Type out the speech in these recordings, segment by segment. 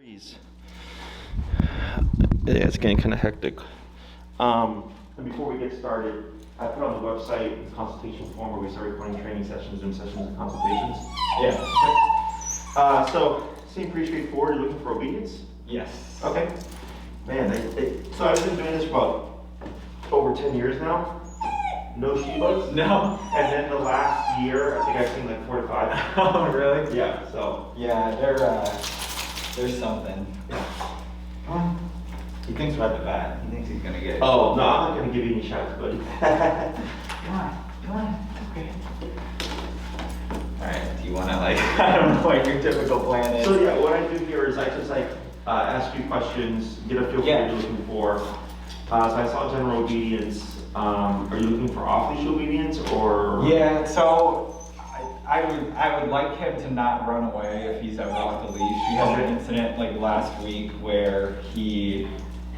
Yeah, it's getting kind of hectic. And before we get started, I put on the website the consultation form where we start recording training sessions and sessions and consultations. Yeah. So, seems pretty straightforward. You're looking for obedience? Yes. Okay. Man, so I've been doing this for about over 10 years now. No Shibas. No. And then the last year, I think I've seen like 4 to 5. Oh, really? Yeah. So. Yeah, there's something. Yeah. Come on. He thinks we're at the bat. He thinks he's gonna get it. Oh no, I'm not gonna give you any shots, buddy. Come on. It's okay. All right. Do you wanna like? I don't know what your typical plan is. So yeah, what I do here is I just ask you questions, get a feel for what you're looking for. So I saw general obedience. Are you looking for off-leash obedience or? Yeah. So. I would like him to not run away if he's ever off the leash. We had an incident like last week where the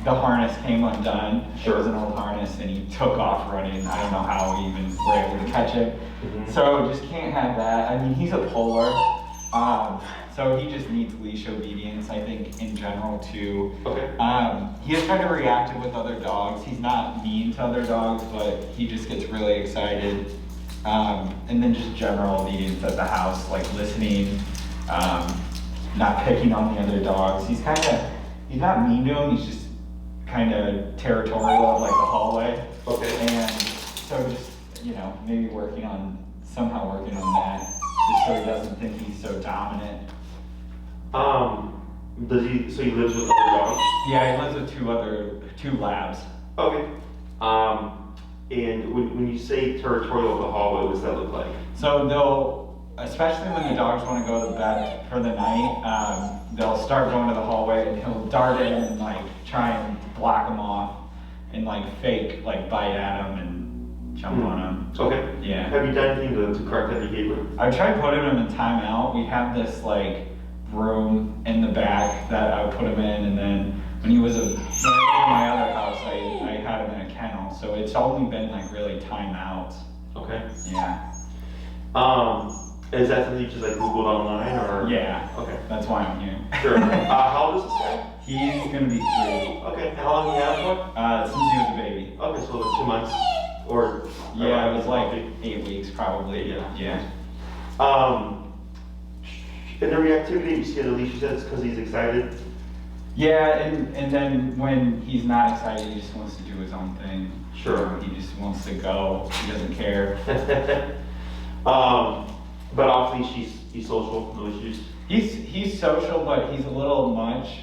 harness came undone. Sure. It was an old harness and he took off running. I don't know how we even were able to catch him. Mm-hmm. So just can't have that. I mean, he's a polar. So he just needs leash obedience, I think, in general too. Okay. He is kind of reactive with other dogs. He's not mean to other dogs, but he just gets really excited. And then just general obedience at the house, like listening, not picking on the other dogs. He's not mean to them, he's just kind of territorial of like the hallway. Okay. And so just, maybe somehow working on that, just so he doesn't think he's so dominant. So he lives with other dogs? Yeah, he lives with two labs. Okay. And when you say territorial of the hallway, what does that look like? So especially when the dogs want to go to bed for the night, they'll start going to the hallway and he'll dart in and like try and block them off and like fake like bite at them and jump on them. Okay. Yeah. Have you done anything to correct that behavior? I tried putting him in timeout. We have this like room in the back that I would put him in, and then when he was in my other house, I had him in a kennel, so it's only been like really timeouts. Okay. Yeah. Is that something you just like Googled online or? Yeah. Okay. That's why I'm here. Sure. How old is this guy? He's gonna be 3. Okay. And how long have you had him for? Since he was a baby. Okay, so 2 months or? Yeah, it was like 8 weeks probably. Yeah. In the reactivity, you see the leash, you said it's because he's excited? Yeah, and then when he's not excited, he just wants to do his own thing. Sure. He just wants to go. He doesn't care. But off leash, he's social, no issues? He's social, but he's a little much.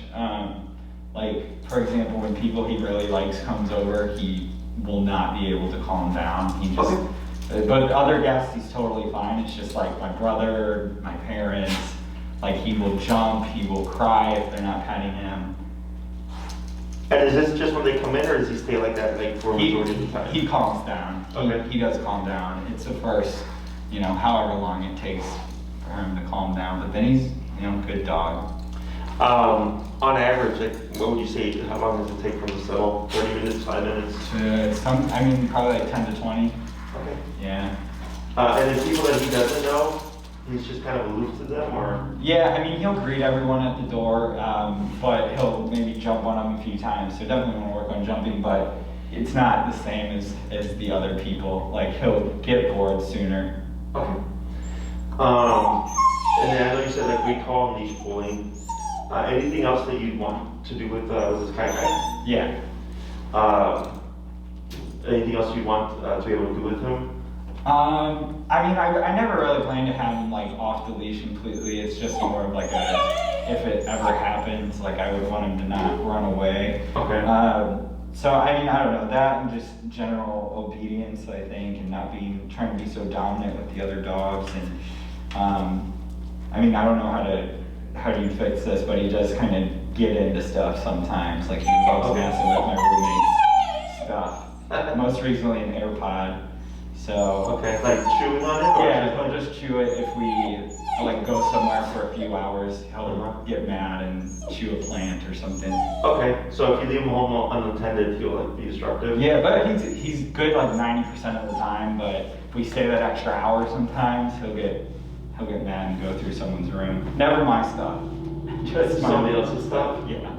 Like, for example, when people he really likes comes over, he will not be able to calm down. He just, but other guests, he's totally fine. It's just like my brother, my parents, like he will jump, he will cry if they're not petting him. And is this just when they come in, or does he stay like that like for a majority of the time? He calms down. He does calm down. It's the first, however long it takes for him to calm down. But then he's, good dog. On average, like, what would you say? How long does it take for him to settle? 30 minutes, 5 minutes? Probably like 10 to 20. Okay. Yeah. And then people that he doesn't know, he's just kind of aloof to them, or? Yeah, he'll greet everyone at the door, but he'll maybe jump on them a few times. So definitely want to work on jumping, but it's not the same as the other people. Like, he'll get bored sooner. Okay. And then I know you said like recall and leash pulling. Anything else that you'd want to do with this Kaiba? Yeah. Anything else you'd want to be able to do with him? I never really plan to have him like off the leash completely. It's just more of like if it ever happens, like I would want him to not run away. Okay. So I don't know, that and just general obedience, I think, and not trying to be so dominant with the other dogs. And I don't know how do you fix this, but he does kind of get into stuff sometimes. Like he loves messing with my roommate's stuff. Most recently an AirPod. So okay, like chewing on it? Yeah, he'll just chew it if we like go somewhere for a few hours. He'll get mad and chew a plant or something. Okay, so if you leave him home unattended, he'll like be destructive? Yeah, but he's good like 90% of the time. But if we stay that extra hour sometimes, he'll get mad and go through someone's room. Never my stuff. Just somebody else's stuff? Yeah.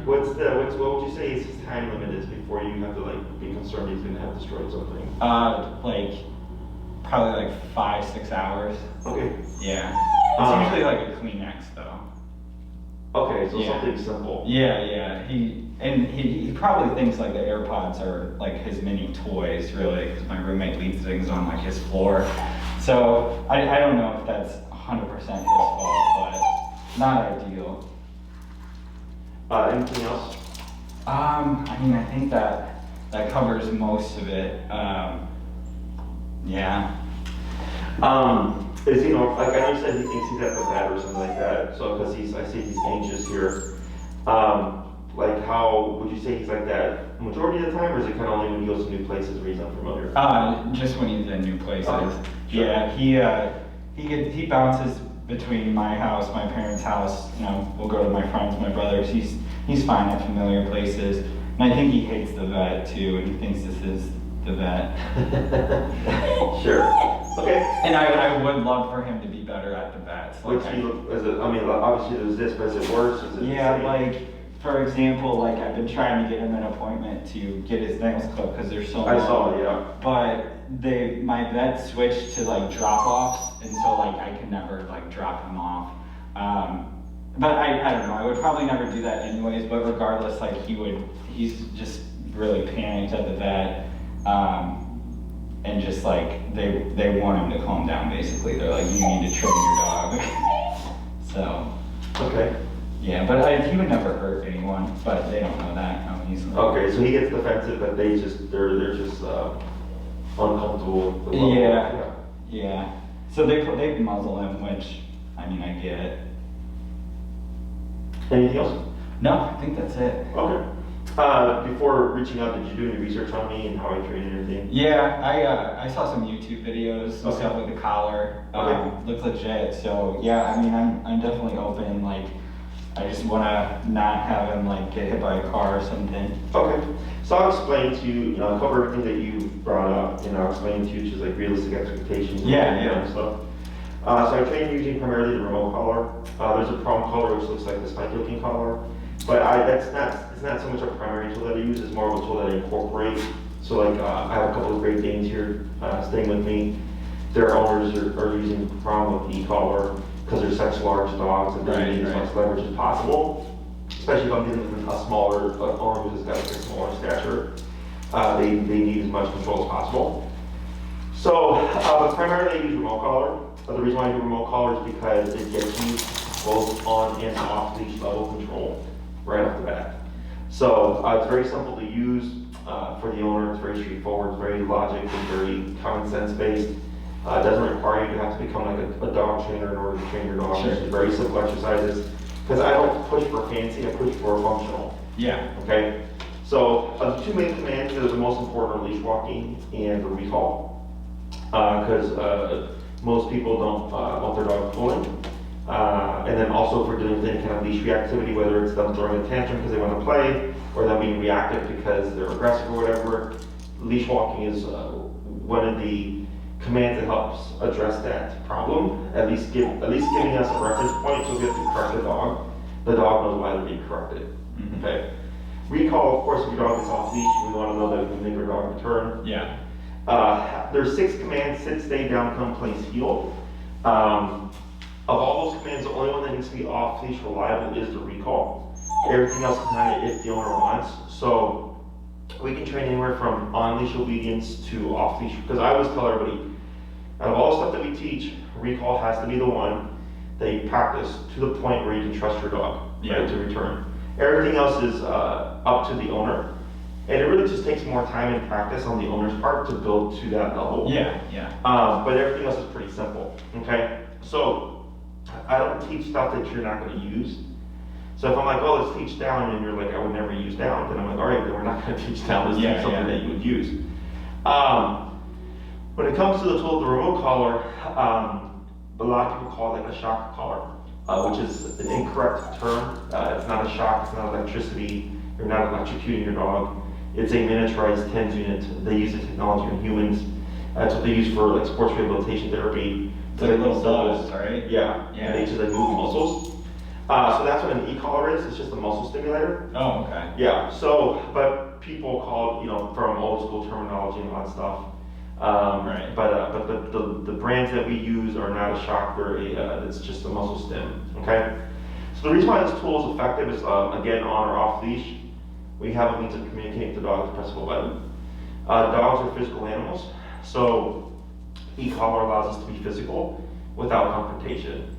What would you say his time limit is before you have to like be concerned he's gonna have destroyed something? Like probably like 5-6 hours. Okay. Yeah. It's usually like a Kleenex though. Okay, so Yeah. something simple. Yeah. He probably thinks like the AirPods are like his mini toys, really, because my roommate leaves things on like his floor. So I don't know if that's 100% his fault, but not ideal. Anything else? I mean, I think that covers most of it. Yeah. Is he, like I know you said he thinks he's at the vet or something like that, so because I see he's anxious here. Like how, would you say he's like that majority of the time, or is it kind of only when he goes to new places where he's unfamiliar? Just when he's in new places. Sure. Yeah, he bounces between my house, my parents' house, we'll go to my friends, my brothers. He's fine at familiar places. And I think he hates the vet too, and he thinks this is the vet. Sure. Okay. And I would love for him to be better at the vets. Which I mean, obviously there's this, but is it worse? Is it yeah, the same? like, for example, like I've been trying to get him an appointment to get his nails clipped because they're so long. I saw, yeah. But my vet switched to like drop-offs, and so like I can never like drop him off. But I don't know, I would probably never do that anyways, but regardless, like he's just really panicked at the vet. And just like, they want him to calm down basically. They're like, you need to train your dog. So. Okay. Yeah, but he would never hurt anyone, but they don't know that easily. Okay, so he gets defensive, but they're just uncomfortable with the level. Yeah. So they muzzle him, which, I mean, I get it. Anything else? No, I think that's it. Okay. Before reaching out, did you do any research on me and how I train and everything? Yeah, I saw some YouTube videos, some stuff with the collar. Looks legit. So yeah, I mean, I'm definitely open. Like, I just want to not have him like get hit by a car or something. Okay. So I'll explain to you, cover everything that you brought up, and I'll explain to you just like realistic expectations. And stuff. So I train using primarily the remote collar. There's a prong collar which looks like the spike looking collar. But it's not so much a primary tool that I use, it's more of a tool that I incorporate. So like I have a couple of Great Danes here staying with me. Their owners are using the prong with the collar because they're such large dogs and they need as much leverage as possible. Especially if I'm dealing with a smaller owner who's got like a smaller stature, they need as much control as possible. So primarily I use remote collar. The reason why I do remote collar is because it gets you both on and off leash level control right off the bat. So it's very simple to use for the owner. It's very straightforward. It's very logic and very common sense based. It doesn't require you to have to become like a dog trainer in order to train your dog. It's very simple exercises. Because I don't push for fancy, I push for functional. Yeah. Okay. So the two main commands that are the most important are leash walking and the recall. Because most people don't want their dog pulling. And then also if we're doing any kind of leash reactivity, whether it's them throwing a tantrum because they want to play, or them being reactive because they're aggressive or whatever, leash walking is one of the commands that helps address that problem, at least giving us a reference point so we have to correct the dog knows why they're being corrected. Mm-hmm. Okay. Recall, of course, if your dog is off leash, we want to know that we can make our dog return. Yeah. There's 6 commands: sit, stay, down, come, place, heel. Of all those commands, the only one that needs to be off-leash reliable is the recall. Everything else is kind of if the owner wants. So we can train anywhere from on-leash obedience to off-leash. Because I always tell everybody, out of all the stuff that we teach, recall has to be the one that you practice to the point where you can trust your dog right, to return. Everything else is up to the owner. And it really just takes more time and practice on the owner's part to build to that level. But everything else is pretty simple. Okay, so I don't teach stuff that you're not going to use. So if I'm like, oh, let's teach down, and you're like, I would never use down, then I'm like, all right, then we're not going to teach down. Let's teach something that you would use. When it comes to the tool, the remote collar, a lot of people call it like a shock collar, which is an incorrect term. It's not a shock, it's not electricity. You're not electrocuting your dog. It's a miniaturized TENS unit. They use the technology on humans. That's what they use for like sports rehabilitation therapy. It's like little dolls, right? Yeah. They just like move muscles. So that's what an e-collar is. It's just a muscle stimulator. Oh, okay. Yeah. So, but people call it, from old school terminology and all that stuff. Right. But the brands that we use are not a shock. It's just a muscle stim. Okay. So the reason why this tool is effective is again on or off leash. We have a means of communicating with the dog with press of a button. Dogs are physical animals, so e-collar allows us to be physical without confrontation.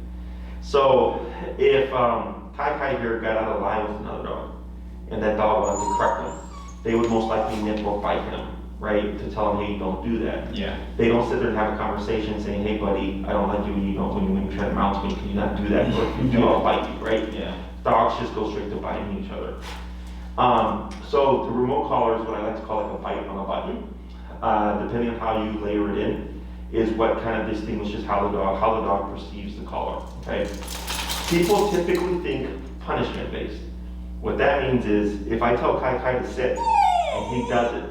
So if Kai here got out of line with another dog, and that dog wanted to correct him, they would most likely nip or bite him, right? To tell him, hey, don't do that. Yeah. They don't sit there and have a conversation saying, hey, buddy, I don't like you when you try to mount me. Can you not do that? Or if you do, I'll bite you, right? Yeah. Dogs just go straight to biting each other. So the remote collar is what I like to call like a bite on a button. Depending on how you layer it in, is what kind of distinguishes how the dog perceives the collar. Okay. People typically think punishment based. What that means is if I tell Kai to sit and he does it,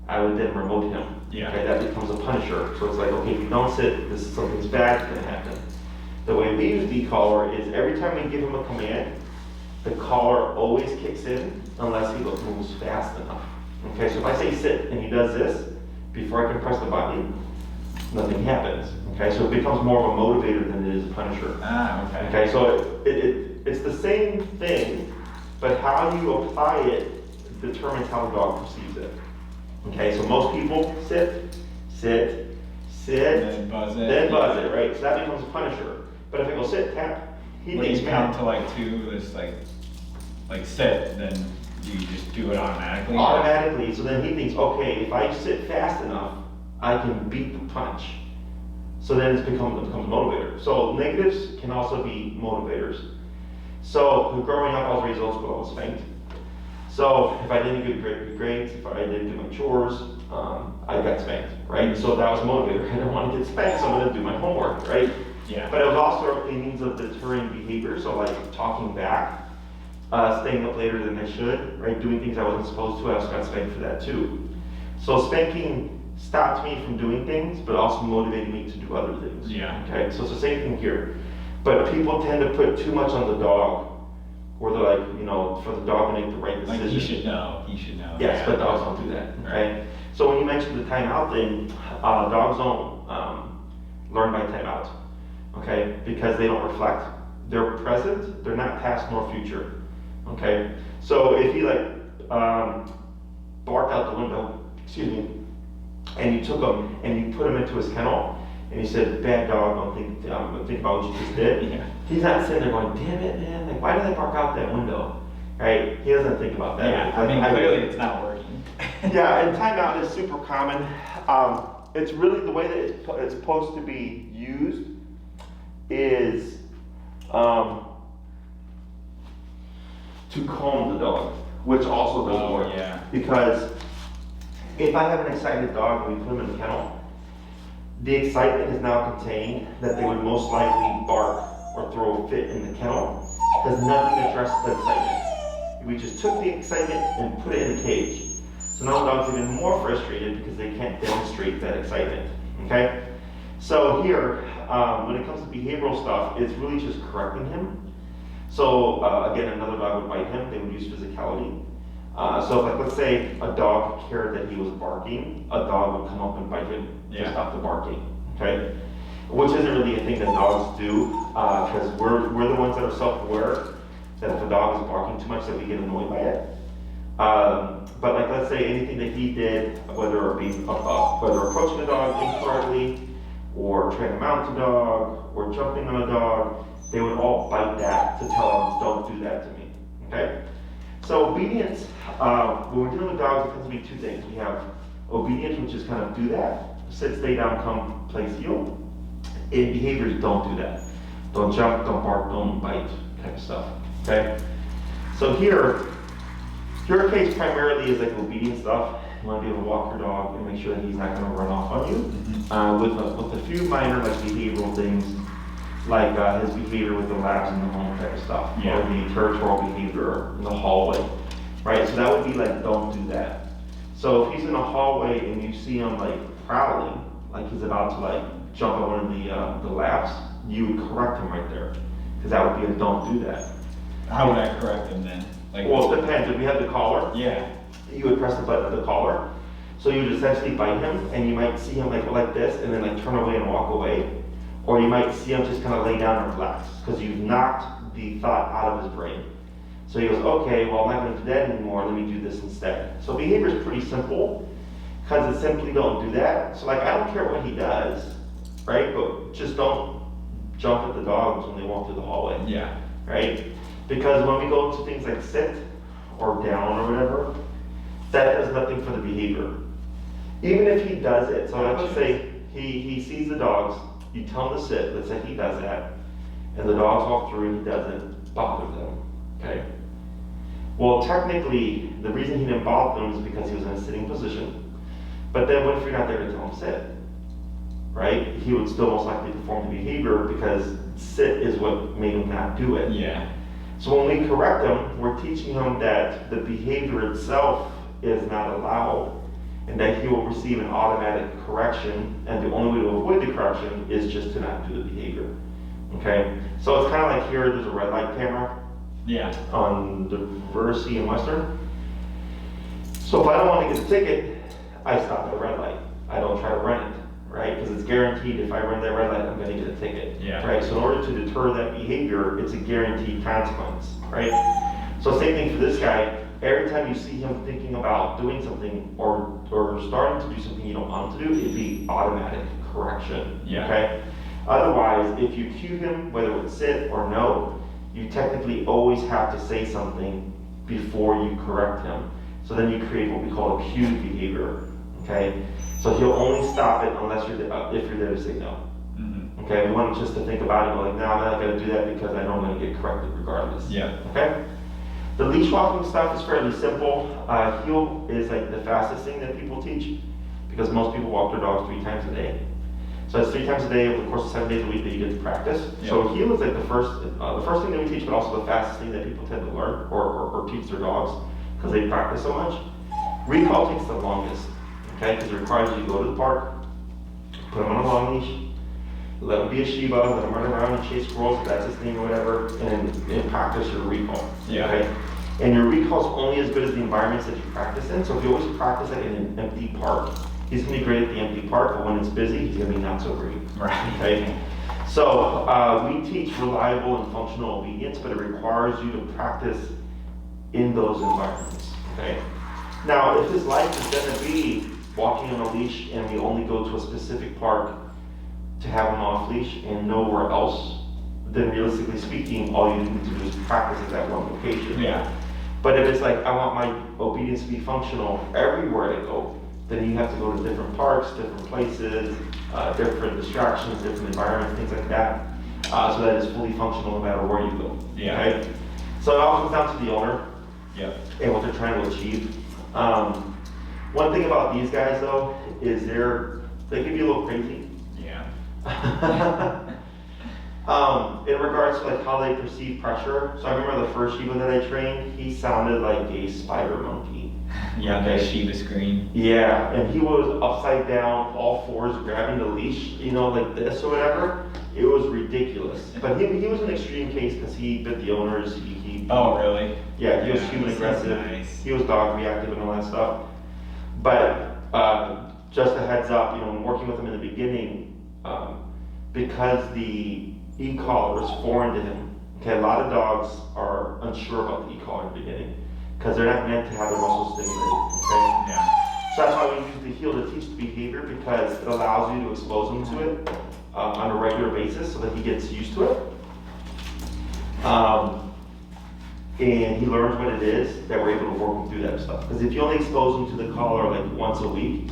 I would then remote him. Yeah. Okay, that becomes a punisher. So it's like, okay, if you don't sit, something's bad's gonna happen. The way we use the collar is every time we give him a command, the collar always kicks in unless he moves fast enough. Okay, so if I say sit and he does this, before I can press the button, nothing happens. Okay, so it becomes more of a motivator than it is a punisher. Ah, okay. Okay, so it's the same thing, but how you apply it determines how the dog perceives it. Okay, so most people sit, Then buzz it. then buzz it, right? So that becomes a punisher. But if I go sit, tap, he When thinks, you count to like 2, it's like sit, then you just do it automatically. automatically, so then he thinks, okay, if I sit fast enough, I can beat the punch. So then it becomes a motivator. So negatives can also be motivators. So growing up, I was raised old school, I was spanked. So if I didn't get good grades, if I didn't do my chores, I got spanked, right? So that was a motivator. I didn't want to get spanked, so I'm going to do my homework, right? Yeah. But it was also a means of deterring behavior, so like talking back, staying up later than I should, right? Doing things I wasn't supposed to, I also got spanked for that too. So spanking stopped me from doing things, but also motivated me to do other things. Yeah. Okay, so it's the same thing here. But people tend to put too much on the dog, or they're like, for the dog to make the right decision. Like he should know. Yes, Yeah. but dogs don't do that. Okay. So when you mentioned the timeout thing, dogs don't learn by timeout. Okay, because they don't reflect. They're present. They're not past nor future. Okay. So if he barked out the window, excuse me, and you took him and you put him into his kennel, and you said, "Bad dog, don't think about what you just did." Yeah. He's not sitting there going, "Damn it, man! Like, why did they bark out that window?" Right? He doesn't think about that. Yeah. I mean, clearly it's not working. Yeah, and timeout is super common. It's really the way that it's supposed to be used is to calm the dog, which also doesn't work. Yeah. Because if I have an excited dog and we put him in the kennel, the excitement is now contained that they would most likely bark or throw a fit in the kennel because nothing addresses the excitement. We just took the excitement and put it in the cage. So now the dog's even more frustrated because they can't demonstrate that excitement. Okay? So here, when it comes to behavioral stuff, it's really just correcting him. So again, another dog would bite him, they would use physicality. So like, let's say a dog cared that he was barking, a dog would come up and bite him to stop the barking, okay? Which isn't really a thing that dogs do, because we're the ones that are self-aware that if a dog is barking too much that we get annoyed by it. But like, let's say anything that he did, whether approaching a dog incorrectly, or trying to mount a dog, or jumping on a dog, they would all bite that to tell him, don't do that to me, okay? So obedience, when we're dealing with dogs, it tends to be two things. We have obedience, which is kind of do that, sit, stay down, come, place, heel. And behaviors don't do that. Don't jump, don't bark, don't bite, type of stuff, okay? So here, your case primarily is like obedience stuff. You want to be able to walk your dog and make sure that he's not going to run off on you. With a few minor like behavioral things, like his behavior with the labs in the home type of stuff, or the territorial behavior in the hallway, right? So that would be like, don't do that. So if he's in a hallway and you see him like prowling, like he's about to like jump on one of the labs, you would correct him right there. because that would be a don't do that. How would I correct him then? Like, Well, it depends. If we have the collar, yeah. you would press the button of the collar. So you would essentially bite him, and you might see him like this, and then like turn away and walk away. Or you might see him just kind of lay down and relax, because you've knocked the thought out of his brain. So he goes, okay, well, I'm not going to do that anymore. Let me do this instead. So behavior is pretty simple, because it simply don't do that. So like, I don't care what he does, right? But just don't jump at the dogs when they walk through the hallway. Yeah. Right? Because when we go to things like sit or down or whatever, that does nothing for the behavior. Even if he does it, so let's say he sees the dogs, you tell him to sit, let's say he does that, and the dogs walk through and he doesn't bother them, okay? Well, technically, the reason he didn't bother them is because he was in a sitting position. But then what if you're not there to tell him sit, right? He would still most likely perform the behavior because sit is what made him not do it. Yeah. So when we correct him, we're teaching him that the behavior itself is not allowed and that he will receive an automatic correction, and the only way to avoid the correction is just to not do the behavior, okay? So it's kind of like here, there's a red light camera. Yeah. On Diversey and Western. So if I don't want to get a ticket, I stop at the red light. I don't try to run it, right? Because it's guaranteed if I run that red light, I'm going to get a ticket, yeah. Right? So in order to deter that behavior, it's a guaranteed consequence, right? So same thing for this guy. Every time you see him thinking about doing something or starting to do something you don't want him to do, it'd be automatic correction, yeah. Okay? Otherwise, if you cue him, whether it's sit or no, you technically always have to say something before you correct him. So then you create what we call a cued behavior, okay? So he'll only stop it unless you're there, if you're there to say no. Mm-hmm. Okay, we want him just to think about it and go like, no, I'm not gonna do that because I know I'm gonna get corrected regardless. Yeah. Okay? The leash walking stuff is fairly simple. Heel is like the fastest thing that people teach because most people walk their dogs 3 times a day. So it's 3 times a day over the course of 7 days a week that you get to practice. Yep. So heel is like the first thing that we teach, but also the fastest thing that people tend to learn or teach their dogs because they practice so much. Recall takes the longest, okay? Because it requires you to go to the park, put them on a long leash, let them be a Shiba, let them run around and chase squirrels, if that's his thing or whatever, and practice your recall. Yeah. Okay? And your recall is only as good as the environments that you practice in. So if you always practice like in an empty park, he's going to be great at the empty park, but when it's busy, he's going to be not so great. Right. Okay? So we teach reliable and functional obedience, but it requires you to practice in those environments. Okay? Now, if his life is going to be walking on a leash and we only go to a specific park to have him off leash and nowhere else, then realistically speaking, all you need to do is practice at that one location. Yeah. But if it's like, I want my obedience to be functional everywhere I go, then you have to go to different parks, different places, different distractions, different environments, things like that, so that it's fully functional no matter where you go. Yeah. Okay? So it all comes down to the owner. Yep. And what they're trying to achieve. One thing about these guys though, is they can be a little crazy. Yeah. In regards to like how they perceive pressure. So I remember the first Shiba that I trained, he sounded like a spider monkey. Yeah, Okay. the Shiba screen. Yeah, and he was upside down, all fours, grabbing the leash, like this or whatever. It was ridiculous. But he was an extreme case because he bit the owners. Oh, really? Yeah, he was human aggressive. Nice. He was dog reactive and all that stuff. But just a heads up, when working with him in the beginning, because the e-collar is foreign to him. Okay, a lot of dogs are unsure about the e-collar in the beginning because they're not meant to have their muscles stimulated. Okay. Yeah. So that's why we use the heel to teach the behavior because it allows you to expose him to it on a regular basis so that he gets used to it. And he learns what it is that we're able to work him through that stuff. Because if you only expose him to the collar like once a week,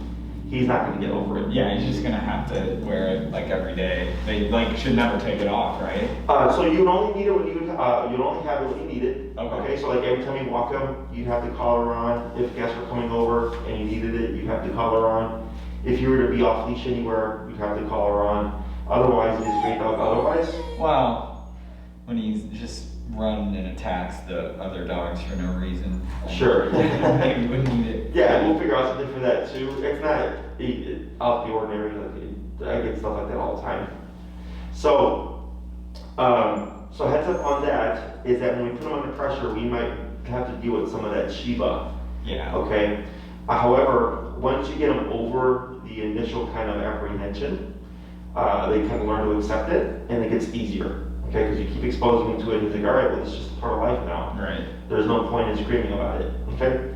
he's not going to get over it. Yeah, he's just gonna have to wear it like every day. They should never take it off, right? So you'd only need it when you'd only have it when you need it. Okay. So like every time you walk him, you'd have the collar on. If guests were coming over and you needed it, you'd have the collar on. If you were to be off leash anywhere, you'd have the collar on. Otherwise, he's a great dog. Otherwise, Well, when he's just run and attacks the other dogs for no reason. Sure. Maybe we wouldn't need it. Yeah, we'll figure out something for that too. It's not out of the ordinary. I get stuff like that all the time. So, So heads up on that is that when we put them under pressure, we might have to deal with some of that Shiba. Yeah. Okay. However, once you get them over the initial kind of apprehension, they kind of learn to accept it, and it gets easier. Okay, because you keep exposing them to it, and you think, all right, well, it's just part of life now. Right. There's no point in screaming about it. Okay.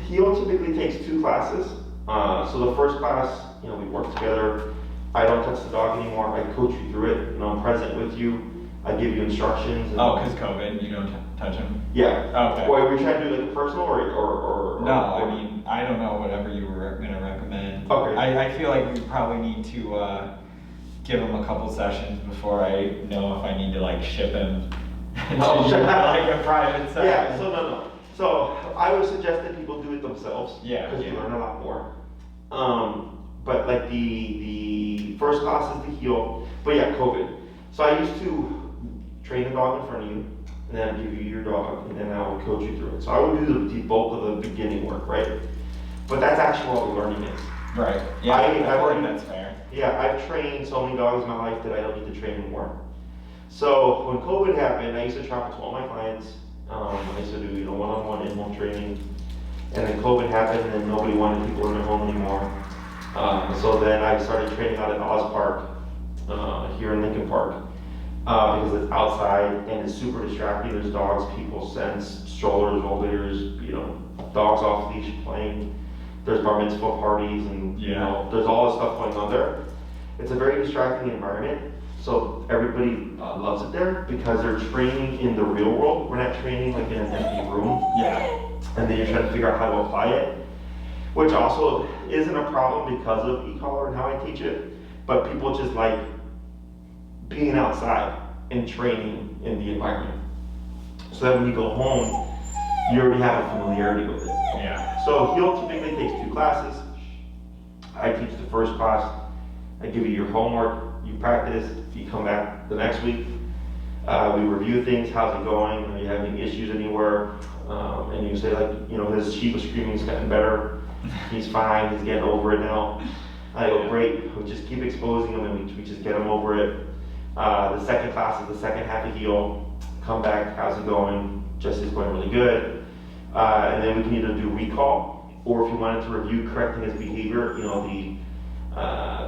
Heel typically takes 2 classes. So the first class, we work together. I don't touch the dog anymore. I coach you through it. I'm present with you. I give you instructions. And, because COVID, you don't touch him? Yeah. Okay. Well, were you trying to do like a personal or no, I mean, I don't know whatever you were going to recommend. Okay. I feel like we probably need to give him a couple sessions before I know if I need to like ship him to like a private session. Yeah, so no. So I would suggest that people do it themselves. Yeah. Because you learn a lot more. But like the first class is the heel. But yeah, COVID. So I used to train the dog in front of you, and then I'd give you your dog, and then I would coach you through it. So I would do the bulk of the beginning work, right? But that's actually what the learning is. Right. Yeah, I think that's fair. Yeah, I've trained so many dogs in my life that I don't need to train anymore. So when COVID happened, I used to travel to all my clients. I used to do one-on-one in-home training, and then COVID happened, and nobody wanted people in their home anymore. So then I started training out at Oz Park here in Lincoln Park. Because it's outside and it's super distracting. There's dogs, people, scents, strollers, rollers, dogs off leash playing. There's bar mitzvah parties, and there's all this stuff going on there. It's a very distracting environment. So everybody loves it there because they're training in the real world. We're not training like in an empty room. Yeah. And then you're trying to figure out how to apply it, which also isn't a problem because of e-collar and how I teach it. But people just like being outside and training in the environment. So that when you go home, you already have a familiarity with it. Yeah. So heel typically takes 2 classes. I teach the first class. I give you your homework, you practice, you come back the next week. We review things, how's it going, are you having issues anywhere? And you say like, his Shiba screaming's gotten better, he's fine, he's getting over it now. I go, great, we just keep exposing him and we just get him over it. The second class is the second half of heel. Come back, how's it going? Jesse's going really good. And then we can either do recall, or if you wanted to review correcting his behavior,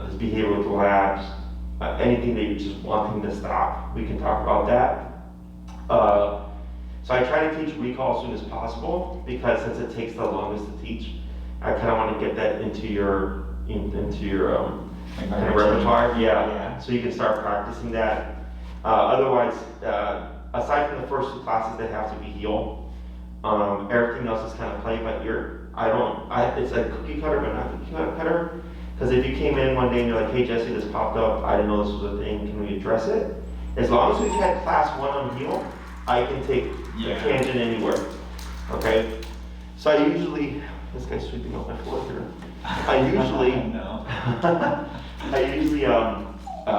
his behavior with the labs, anything that you just want him to stop, we can talk about that. So I try to teach recall as soon as possible because since it takes the longest to teach, I kind of want to get that into your kind of repertoire, yeah. So you can start practicing that. Otherwise, aside from the first 2 classes that have to be heel, everything else is kind of played by ear. It's like cookie cutter, but not cookie cutter. Because if you came in one day and you're like, hey Jesse, this popped up, I didn't know this was a thing, can we address it? As long as we've had class 1 on heel, I can take a tangent anywhere. Okay? So I usually, this guy's sweeping up my floor here. I usually I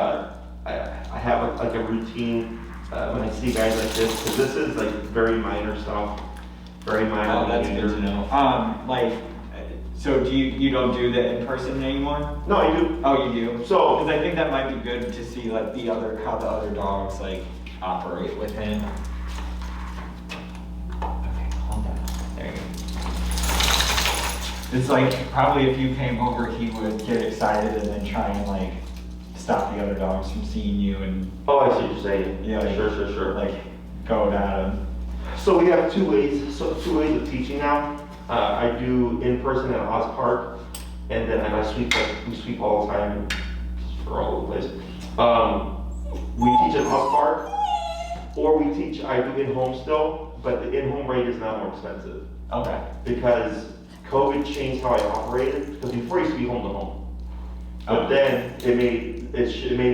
have like a routine when I see guys like this, because this is like very minor stuff, very minor. Oh, that's good to know. So you don't do the in-person anymore? No, I do. Oh, you do? So, because I think that might be good to see like how the other dogs like operate with him. Okay, calm down. There you go. It's like probably if you came over, he would get excited and then try and like stop the other dogs from seeing you and. Oh, I see what you're saying. Yeah, like, sure. Like go at him. So we have 2 ways. So 2 ways of teaching now. I do in person at Oz Park, and then we sweep all the time and for all over the place. We teach at Oz Park, or we teach. I do in home still, but the in home rate is now more expensive. Okay. Because COVID changed how I operated. Because before I used to be home to home, but then it made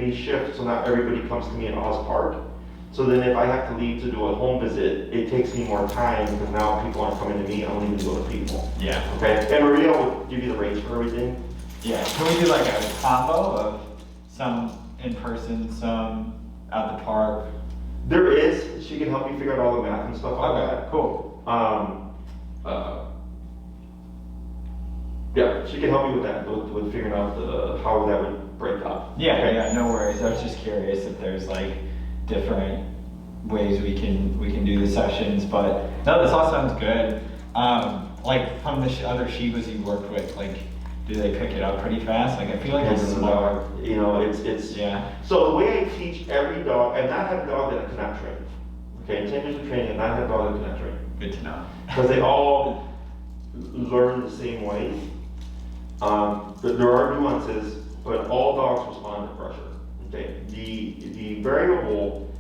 me shift. So now everybody comes to me at Oz Park. So then if I have to leave to do a home visit, it takes me more time because now people aren't coming to me, I'm leaving to go to people. Yeah. Okay, and Maria will give you the rates for everything. Yeah, can we do like a combo of some in person, some at the park? There is, she can help you figure out all the math and stuff like that. Cool. Yeah, she can help you with that, with figuring out how that would break up. Yeah, okay. Yeah, no worries. I was just curious if there's like different ways we can do the sessions. But no, this all sounds good. Like from the other Shibas you worked with, like, do they pick it up pretty fast? Like, I feel like it's small. You know, it's yeah. So the way I teach every dog, I've not had a dog that I cannot train. Okay, in 10 years of training, I've not had a dog that I cannot train. Good to know. Because they all learn the same way. There are nuances, but all dogs respond to pressure. Okay, the variable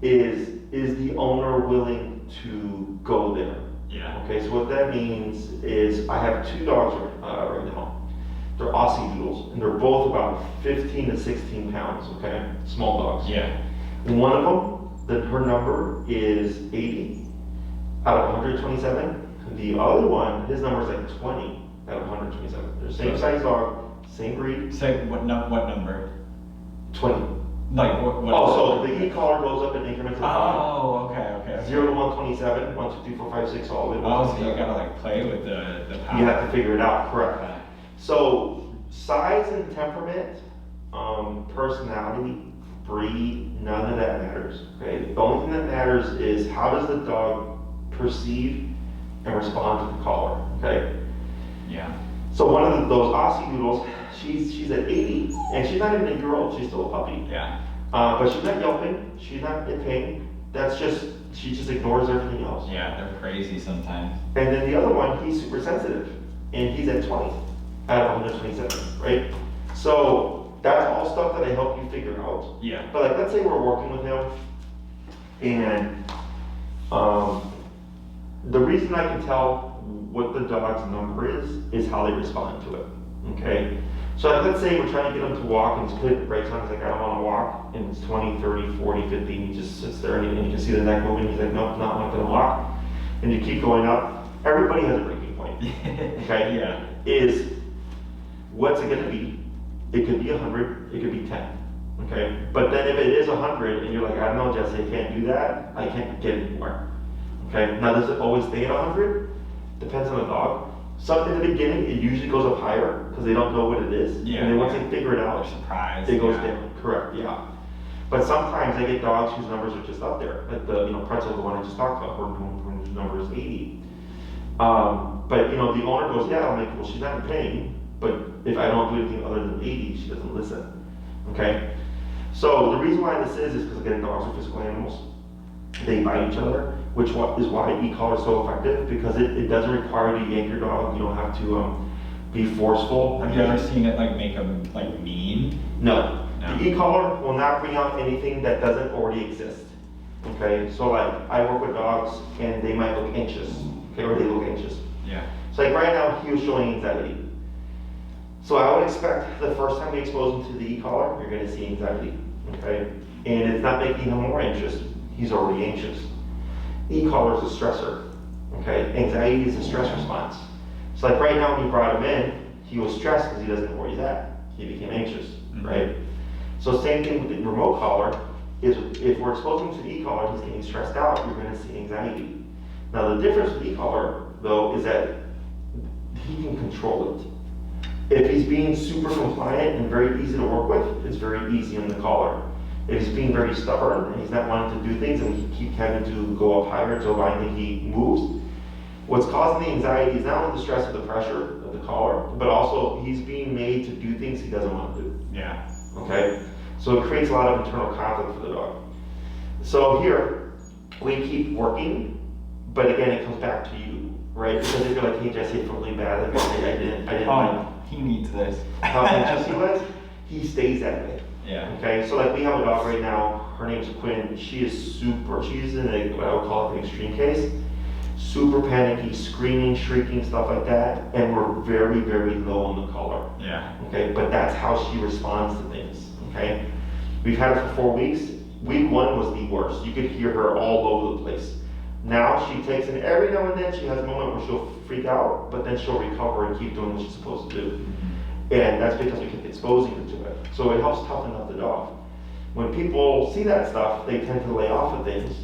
is the owner willing to go there? Yeah. Okay, so what that means is I have 2 dogs right now. They're Aussie Doodles, and they're both about 15 to 16 pounds. Okay, small dogs. Yeah. One of them, her number is 80 out of 127. The other one, his number is like 20 out of 127. They're same size dog, same breed. Say what number? 20. Like what? Oh, so the e-collar goes up in increments of 5. Oh, okay. 0 to 127, 1, 2, 3, 4, 5, 6, all the way to Oh, so 127. you gotta like play with the power. You have to figure it out, correct. So size and temperament, personality, breed, none of that matters. Okay, the only thing that matters is how does the dog perceive and respond to the collar. Okay. Yeah. So one of those Aussie Doodles, she's at 80, and she's not even a year old. She's still a puppy. Yeah. But she's not yelping. She's not in pain. She just ignores everything else. Yeah, they're crazy sometimes. And then the other one, he's super sensitive, and he's at 20 out of 127, right? So that's all stuff that I help you figure out. Yeah. But like, let's say we're working with him, and the reason I can tell what the dog's number is how they respond to it. Okay. So like, let's say we're trying to get him to walk, and he's putting the brakes on. He's like, I don't want to walk. And it's 20, 30, 40, 50. And he just sits there, and you can see the neck moving. He's like, nope, not going to walk. And you keep going up. Everybody has a breaking point. Okay. Yeah. Is what's it going to be? It could be 100. It could be 10. Okay. But then if it is 100, and you're like, I don't know, Jesse, I can't do that. I can't get it more. Okay. Now, does it always stay at 100? Depends on the dog. Some in the beginning, it usually goes up higher because they don't know what it is. Yeah. And then once they figure it out, They're surprised. it goes down. Correct. Yeah. But sometimes I get dogs whose numbers are just up there. Like the Pretzel, the one I just talked about, her number is 80. But the owner goes, yeah, I'm like, well, she's not in pain. But if I don't do anything other than 80, she doesn't listen. Okay. So the reason why this is because again, dogs are physical animals. They bite each other, which is why e-collar is so effective, because it doesn't require you to yank your dog. You don't have to be forceful. Have you ever seen it like make them like mean? No. No. The e-collar will not bring out anything that doesn't already exist. Okay, so like I work with dogs and they might look anxious, okay, or they look anxious. Yeah. So like right now he was showing anxiety. So I would expect the first time we expose him to the e-collar, you're going to see anxiety. Okay, and it's not making him more anxious. He's already anxious. E-collar is a stressor. Okay, anxiety is a stress response. So like right now when you brought him in, he was stressed because he doesn't know where he's at. He became anxious, right? So same thing with the remote collar is if we're exposing him to the e-collar, he's getting stressed out, you're going to see anxiety. Now the difference with e-collar though is that he can control it. If he's being super compliant and very easy to work with, it's very easy on the collar. If he's being very stubborn and he's not wanting to do things and he keep having to go up higher until finally he moves, what's causing the anxiety is not only the stress of the pressure of the collar, but also he's being made to do things he doesn't want to do. Yeah. Okay? So it creates a lot of internal conflict for the dog. So here, we keep working, but again, it comes back to you, right? Because if you're like, hey Jesse, I felt really bad, like I didn't like He needs this. how anxious he was, he stays that way. Yeah. Okay, so like we have a dog right now, her name's Quinn. She's in what I would call an extreme case. Super panicky, screaming, shrieking, stuff like that. And we're very, very low on the collar. Yeah. Okay, but that's how she responds to things. Okay, we've had her for 4 weeks. Week 1 was the worst. You could hear her all over the place. Now she takes it every now and then. She has a moment where she'll freak out, but then she'll recover and keep doing what she's supposed to do. And that's because we keep exposing her to it. So it helps toughen up the dog. When people see that stuff, they tend to lay off of things.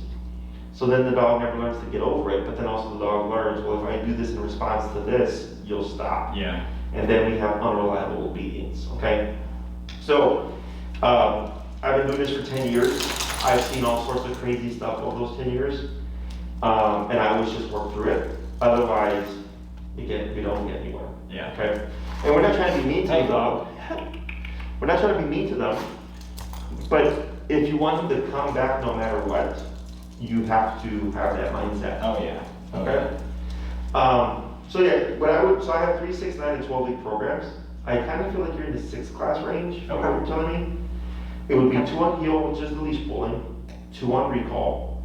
So then the dog never learns to get over it, but then also the dog learns, well, if I do this in response to this, you'll stop. Yeah. And then we have unreliable obedience, okay? So I've been doing this for 10 years. I've seen all sorts of crazy stuff over those 10 years. And I always just work through it. Otherwise, again, we don't get anywhere. Yeah. Okay? And we're not trying to be mean to them. We're not trying to be mean to them. But if you want them to come back no matter what, you have to have that mindset. Oh yeah. Okay? So yeah, so I have 3, 6, 9, and 12-week programs. I kind of feel like you're in the 6th class range, from what you're telling me. It would be 2 on heel, which is the leash pulling, 2 on recall,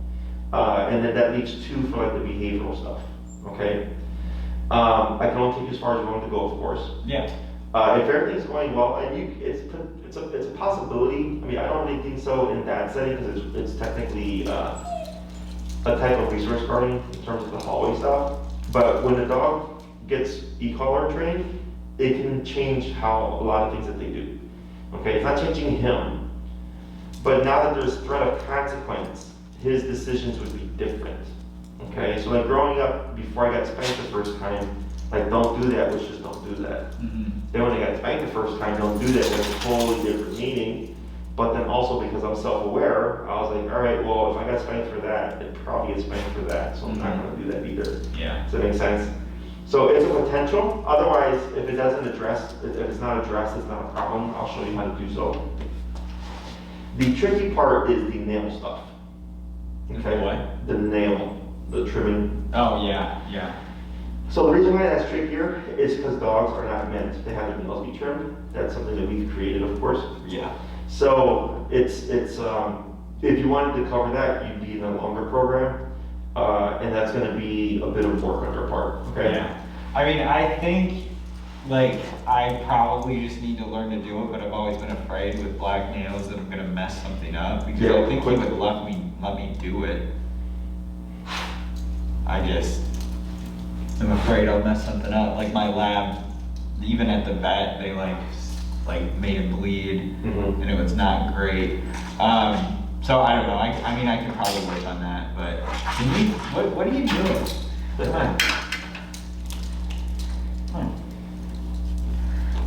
and then that leaves 2 for like the behavioral stuff, okay? I can only take you as far as you want to go, of course. Yeah. If everything's going well, and it's a possibility. I mean, I don't really think so in that setting because it's technically a type of resource guarding in terms of the hallway stuff. But when the dog gets e-collar trained, it can change how a lot of things that they do. Okay, it's not changing him, but now that there's threat of consequence, his decisions would be different. Okay, so like growing up, before I got spanked the first time, like don't do that, which just don't do that. Then when I got spanked the first time, don't do that, that's a totally different meaning. But then also because I'm self-aware, I was like, all right, well, if I got spanked for that, it probably is spanked for that, so I'm not gonna do that either. Yeah. Does that make sense? So it's a potential. Otherwise, if it doesn't address, if it's not addressed, it's not a problem. I'll show you how to do so. The tricky part is the nail stuff. Okay. What? The nail, the trimming. Oh yeah, yeah. So the reason why that's trickier is because dogs are not meant to have their nails be trimmed. That's something that we've created, of course. Yeah. So it's if you wanted to cover that, you'd be in a longer program, and that's going to be a bit of work on your part. Okay. Yeah. I mean, I think like I probably just need to learn to do it, but I've always been afraid with black nails that I'm gonna mess something up because Yeah, I think he would let me do it. I just am afraid I'll mess something up. Like my lab, even at the vet, they like made him bleed, and it was not great. So I don't know. I mean, I can probably work on that, but can you? What are you doing? Come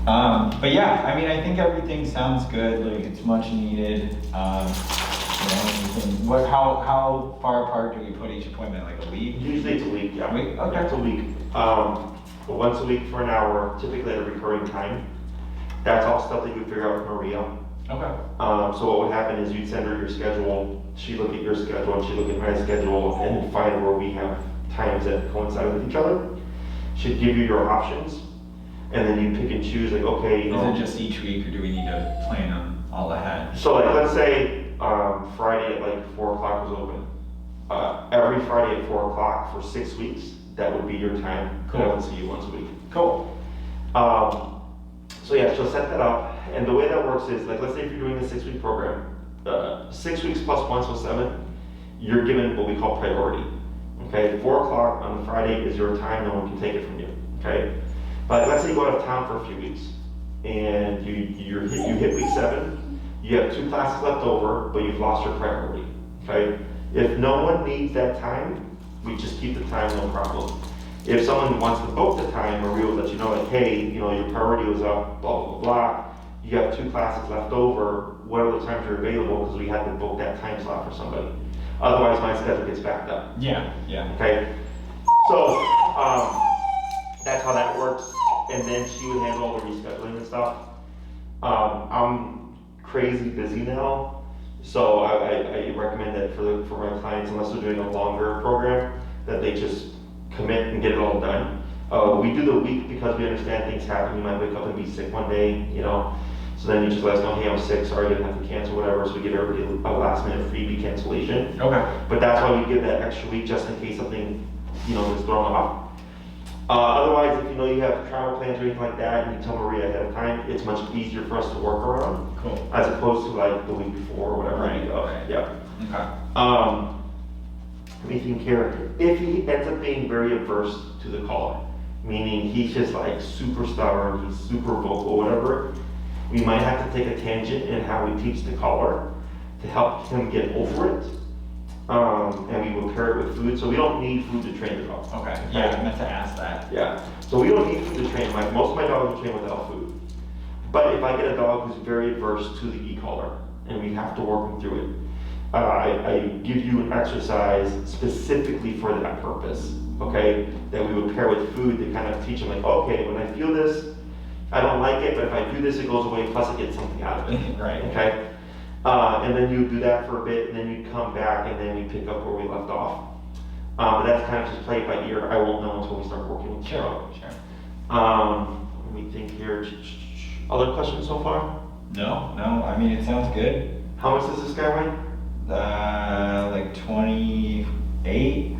on. But yeah, I mean, I think everything sounds good. Like it's much needed. How far apart do we put each appointment? Like a week? Usually it's a week. Yeah. A week? Okay. It's a week. Once a week for an hour, typically at a recurring time. That's all stuff that you figure out with Maria. Okay. So what would happen is you'd send her your schedule. She'd look at your schedule, and she'd look at my schedule, and find where we have times that coincide with each other. She'd give you your options. And then you pick and choose, like, okay, you know. Is it just each week, or do we need to plan them all ahead? So, like, let's say Friday at like 4 o'clock was open. Every Friday at 4 o'clock for 6 weeks, that would be your time. Cool. I would see you once a week. Cool. So yeah, she'll set that up, and the way that works is, like, let's say if you're doing a 6-week program, 6 weeks plus 1, so 7, you're given what we call priority. Okay, 4 o'clock on Friday is your time. No one can take it from you. Okay. But let's say you go out of town for a few weeks, and you hit week 7, you have 2 classes left over, but you've lost your priority, okay? If no one needs that time, we just keep the time, no problem. If someone wants to book the time, or we will let you know, like, hey, you know, your priority was up, blah, blah, blah, you have 2 classes left over, what are the times you're available, because we have to book that time slot for somebody. Otherwise, my schedule gets backed up. Yeah, yeah. Okay? So, that's how that works. And then she would handle all the rescheduling and stuff. I'm crazy busy now, so I recommend that for my clients, unless they're doing a longer program, that they just commit and get it all done. We do the week because we understand things happen. You might wake up and be sick one day, you know. So then you just let us know, hey, I'm sick, sorry, I didn't have to cancel, whatever. So we give everybody a last minute freebie cancellation. Okay. But that's why we give that extra week just in case something, you know, is thrown off. Otherwise, if you know you have travel plans or anything like that, and you tell Maria ahead of time, it's much easier for us to work around. Cool. As opposed to like the week before or whatever. Right, you go. right. Yeah. Okay. Let me think here. If he ends up being very averse to the collar, meaning he's just like super stubborn, he's super vocal, whatever, we might have to take a tangent in how we teach the collar to help him get over it. And we will pair it with food, so we don't need food to train the dog. Okay. Yeah, I meant to ask that. Yeah, so we don't need food to train. Most of my dogs are trained without food. But if I get a dog who's very averse to the e-collar, and we have to work them through it. I give you an exercise specifically for that purpose, okay? That we would pair with food to kind of teach them like, okay, when I feel this, I don't like it, but if I do this, it goes away, plus I get something out of it, Right. okay? And then you do that for a bit, and then you come back, and then we pick up where we left off. But that's kind of just play it by ear. I won't know until we start working with the dog. Sure. Let me think here. Other questions so far? No, I mean, it sounds good. How much does this guy weigh? Like 28.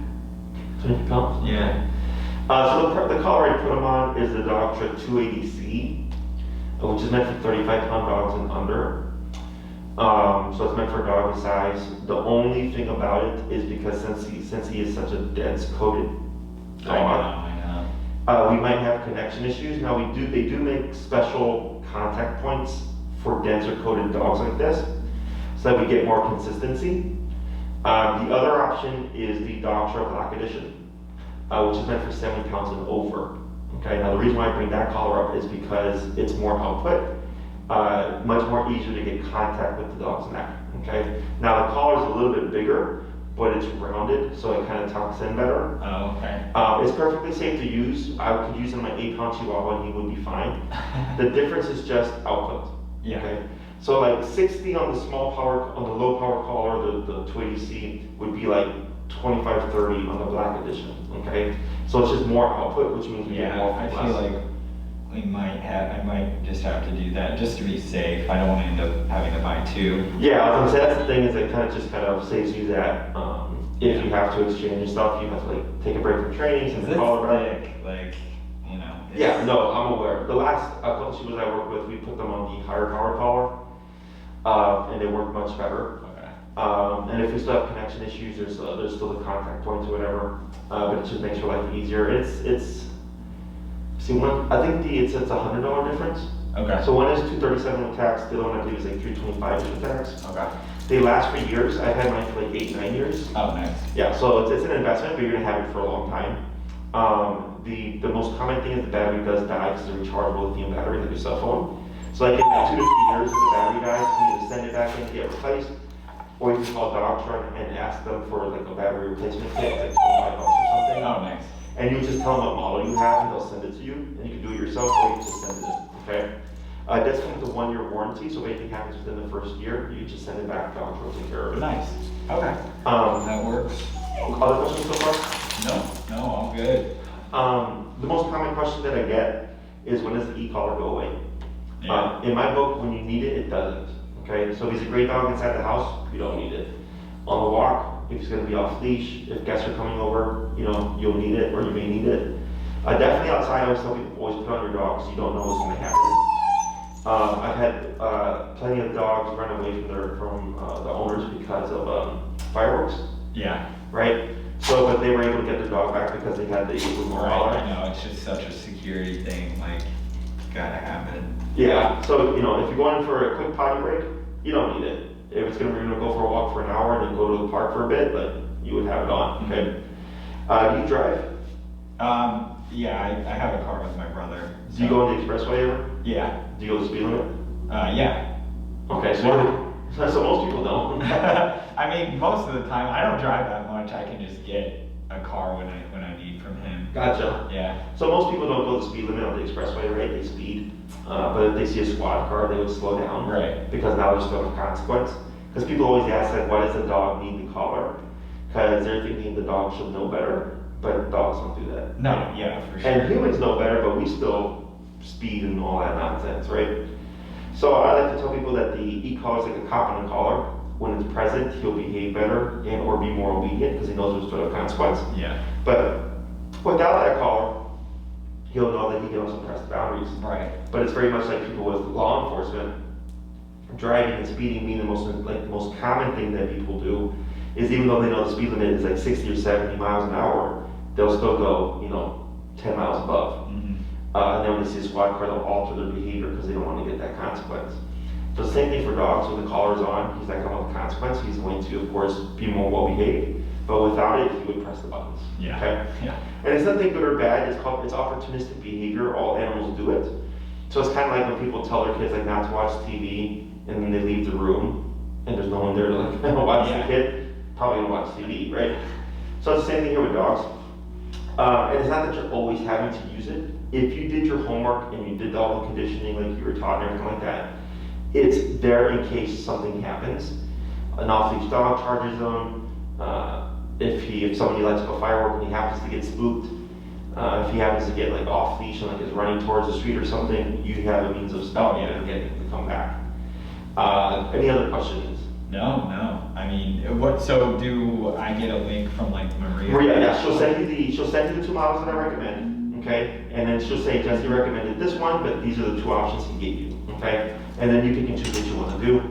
20 pounds? Yeah. So the collar I put him on is the Dogtra 280C, which is meant for 35-pound dogs and under. So it's meant for a dog his size. The only thing about it is because since he is such a dense coated dog, I know. we might have connection issues. Now they do make special contact points for denser coated dogs like this, so that we get more consistency. The other option is the Dogtra Black Edition, which is meant for 70 pounds and over. Okay, now the reason why I bring that collar up is because it's more output, much more easier to get contact with the dog's neck. Okay, now the collar is a little bit bigger, but it's rounded, so it kind of tucks in better. Oh, okay. It's perfectly safe to use. I could use it on my 8-pound Chihuahua and he would be fine. The difference is just output. Yeah. Okay. So like 60 on the on the low power collar, the 280C would be like 25, 30 on the Black Edition. Okay. So it's just more output, which means we get more I from feel less. like I might just have to do that just to be safe. I don't want to end up having to buy two. Yeah, I was gonna say that's the thing is it kind of saves you that if you have to exchange and stuff, you have to like take a break from training, send the collar back. Thick, like, you know. Yeah, no, I'm aware. The last couple Shibas I worked with, we put them on the higher power collar, and they work much better. Okay. And if we still have connection issues, there's still the contact points or whatever, but it just makes your life easier. I think it's a $100 difference. Okay. So one is $237 with tax, the other one I believe is like $325 with tax. Okay. They last for years. I've had mine for like 8-9 years. Oh, nice. Yeah, so it's an investment, but you're gonna have it for a long time. The most common thing is the battery does die because it's a rechargeable lithium battery like your cell phone. So like in like 2 to 3 years, if the battery dies, you can either send it back in to get replaced, or you can call Dogtra and ask them for like a battery replacement kit, it's like $25 or something. Oh, nice. And you just tell them what model you have, and they'll send it to you, and you can do it yourself, or you can just send it in. Okay. That's from the 1-year warranty, so if anything happens within the first year, you just send it back to Dogtra to take care of it. Nice. Okay. Um, That works. Other questions so far? No, all good. The most common question that I get is when does the e-collar go away? Yeah. In my book, when you need it, it doesn't. Okay, so if he's a great dog inside the house, you don't need it. On the walk, if he's going to be off leash, if guests are coming over, you'll need it or you may need it. Definitely outside, I always tell people always put on your dog because you don't know what's going to happen. I've had plenty of dogs run away from the owners because of fireworks, Yeah. right? So, but they were able to get their dog back because they had the remote Right. collar. I know, it's just such a security thing, like, gotta have it. Yeah, so, if you're going for a quick potty break, you don't need it. If it's we're gonna go for a walk for an hour and then go to the park for a bit, like, you would have it on, okay? Do you drive? Yeah, I have a car with my brother. Do you go on the expressway ever? Yeah. Do you go the speed limit? Yeah. Okay, so most people don't. I mean, most of the time, I don't drive that much. I can just get a car when I need from him. Gotcha. Yeah. So most people don't go the speed limit on the expressway, right? They speed. But if they see a squad car, they would slow down. Right. Because now there's still a consequence. Because people always ask, like, why does the dog need the collar? Because they're thinking the dog should know better, but dogs don't do that. No, yeah, for sure. And humans know better, but we still speed and all that nonsense, right? So I like to tell people that the e-collar is like a cop on a collar. When it's present, he'll behave better and or be more obedient because he knows there's sort of consequence. Yeah. But without that collar, he'll know that he can also press the boundaries. Right. But it's very much like people with law enforcement. Driving and speeding being the most common thing that people do is even though they know the speed limit is like 60 or 70 miles an hour, they'll still go, 10 miles above. Mm-hmm. And then when they see a squad car, they'll alter their behavior because they don't want to get that consequence. So the same thing for dogs. When the collar's on, he's not going to have a consequence. He's going to, of course, be more well-behaved. But without it, he would press the buttons. Yeah. Okay? Yeah. And it's nothing good or bad. It's opportunistic behavior. All animals do it. So it's kind of like when people tell their kids like not to watch TV and then they leave the room. and there's no one there to like watch the kid, probably gonna watch TV, right? So it's the same thing here with dogs. And it's not that you're always having to use it. If you did your homework and you did all the conditioning like you were taught and everything like that, it's there in case something happens. An off-leash dog charges them. If somebody lights up a firework and he happens to get spooked, if he happens to get like off-leash and like is running towards the street or something, you have a means of stopping it and getting him to come back. Any other questions? No. I mean, so do I get a link from like Maria? Maria, yeah, she'll send you the 2 models that I recommend, okay? And then she'll say, Jesse recommended this one, but these are the 2 options he gave you, okay? And then you pick and choose what you want to do.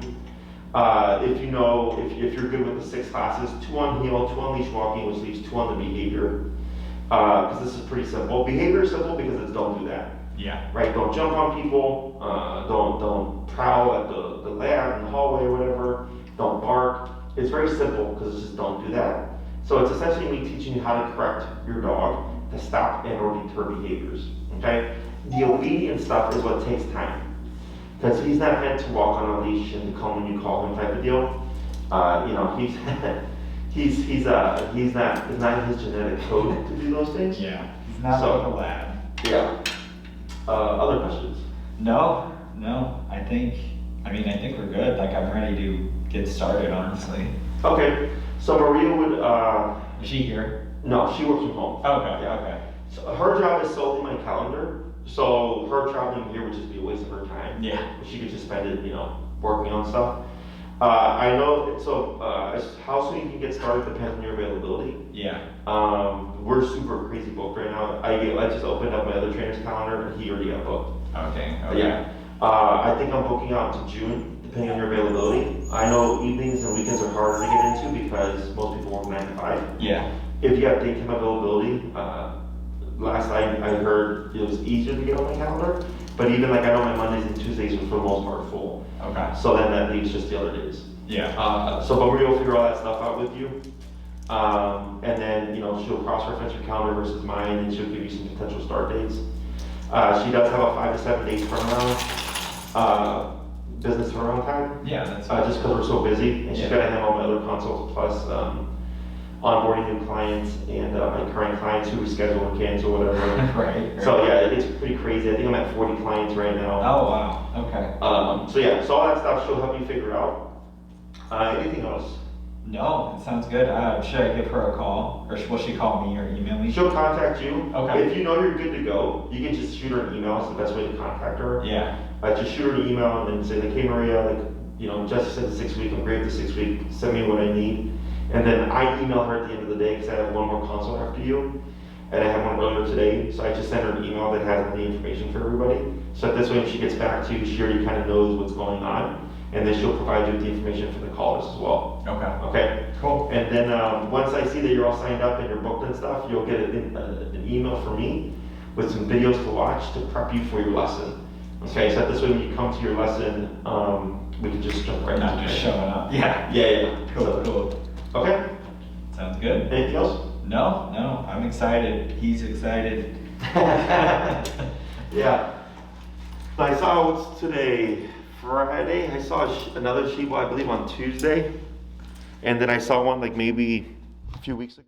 If you're good with the 6 classes, 2 on heel, 2 on leash walking, which leaves 2 on the behavior. Because this is pretty simple. Behavior is simple because it's don't do that. Yeah. Right? Don't jump on people. Don't prowl at the lab in the hallway or whatever. Don't bark. It's very simple because it's just don't do that. So it's essentially me teaching you how to correct your dog to stop and or deter behaviors. Okay? The obedience stuff is what takes time. Because he's not meant to walk on a leash and to come when you call him type of deal. It's not in his genetic code to do those things. Yeah. He's not like a lab. Yeah. Other questions? No. I think we're good. Like I'm ready to get started, honestly. Okay. So Maria would. Is she here? No, she works from home. Okay. Yeah. Okay. So her job is solely my calendar. So her traveling here would just be a waste of her time. Yeah. She could just spend it, working on stuff. I know. So how soon you can get started depends on your availability. Yeah. We're super crazy booked right now. I just opened up my other trainer's calendar and he already got booked. Okay. Yeah. I think I'm booking out into June, depending on your availability. I know evenings and weekends are harder to get into because most people work 9 to 5. Yeah. If you have daytime availability, last I heard it was easier to get on my calendar. But even like I know my Mondays and Tuesdays are for the most part full. Okay. So then that leaves just the other days. Yeah. But Maria will figure all that stuff out with you. And then, she'll cross-reference your calendar versus mine and she'll give you some potential start dates. She does have a 5 to 7 day turnaround, business turnaround time. Yeah, that's just because we're so busy and she's got to handle my other consults plus onboarding new clients and my current clients who reschedule and cancel whatever. right. So yeah, it's pretty crazy. I think I'm at 40 clients right now. Oh wow. Okay. So all that stuff she'll help you figure out. Anything else? No, it sounds good. Should I give her a call, or will she call me or email me? She'll contact you. Okay. If you know you're good to go, you can just shoot her an email. It's the best way to contact her. Yeah. Just shoot her an email and then say like, hey Maria, Jesse said the 6 week. I'm great the 6 week. Send me what I need. And then I email her at the end of the day because I have one more consult after you. And I have one earlier today. So I just send her an email that has the information for everybody. So that this way when she gets back to you, she already kind of knows what's going on. And then she'll provide you with the information for the callers as well. Okay. Okay. Cool. And then once I see that you're all signed up and you're booked and stuff, you'll get an email from me with some videos to watch to prep you for your lesson. Okay. So that this way when you come to your lesson, we can just jump right into it. Not just showing up. Yeah. Yeah. Cool. Okay. Sounds good. Anything else? No. I'm excited. He's excited. Yeah. I saw what's today. Friday, I saw another Shiba, I believe on Tuesday, and then I saw one like maybe a few weeks ago.